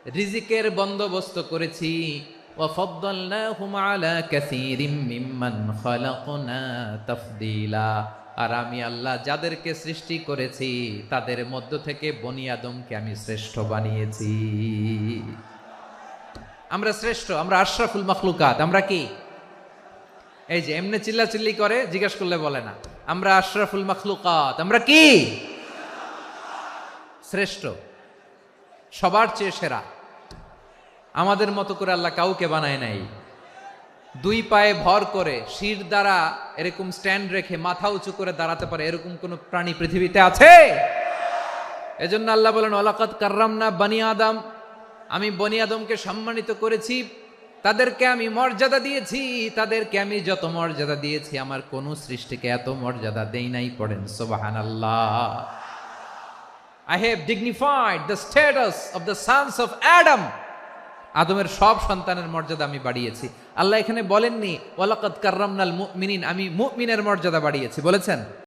রিজিকের বন্দোবস্ত করেছি। ওয়াফাদ্দালনাহুম আলা কাসীরিম মিম্মান খালাকনা তাফদীলা। আর আমি আল্লাহ যাদেরকে সৃষ্টি করেছি তাদের মধ্য থেকে বনি আদমকে আমি শ্রেষ্ঠ বানিয়েছি। আমরা শ্রেষ্ঠ, আমরা আশরাফুল মাখলুকাত। আমরা কি এই যে এমনি চিল্লাচিল্লি করে জিজ্ঞেস করলে বলে না, আমরা আশরাফুল মাখলুকাত। আমরা কি শ্রেষ্ঠ, সবার চেয়ে সেরা। আমাদের মতো করে আল্লাহ কাউকে বানায় নাই। দুই পায়ে ভর করে শির দ্বারা এরকম স্ট্যান্ড রেখে মাথা উঁচু করে দাঁড়াতে পারে এরকম কোন প্রাণী পৃথিবীতে আছে? এজন্য আল্লাহ বলেন ওয়ালাকাদ কাররামনা বানি আদম, আমি বনি আদমকে সম্মানিত করেছি, তাদেরকে আমি মর্যাদা দিয়েছি। তাদেরকে আমি যত মর্যাদা দিয়েছি আমার কোন সৃষ্টিকে এত মর্যাদা দেই নাই। পড়েন সুবহানাল্লাহ। I have dignified the status of the sons of Adam. আদমের সব সন্তানের মর্যাদা আমি বাড়িয়েছি। আল্লাহ এখানে বলেননি ওয়ালাকাদ কাররামনাল মুমিনিন, আমি মুমিনের মর্যাদা বাড়িয়েছি, বলেছেন?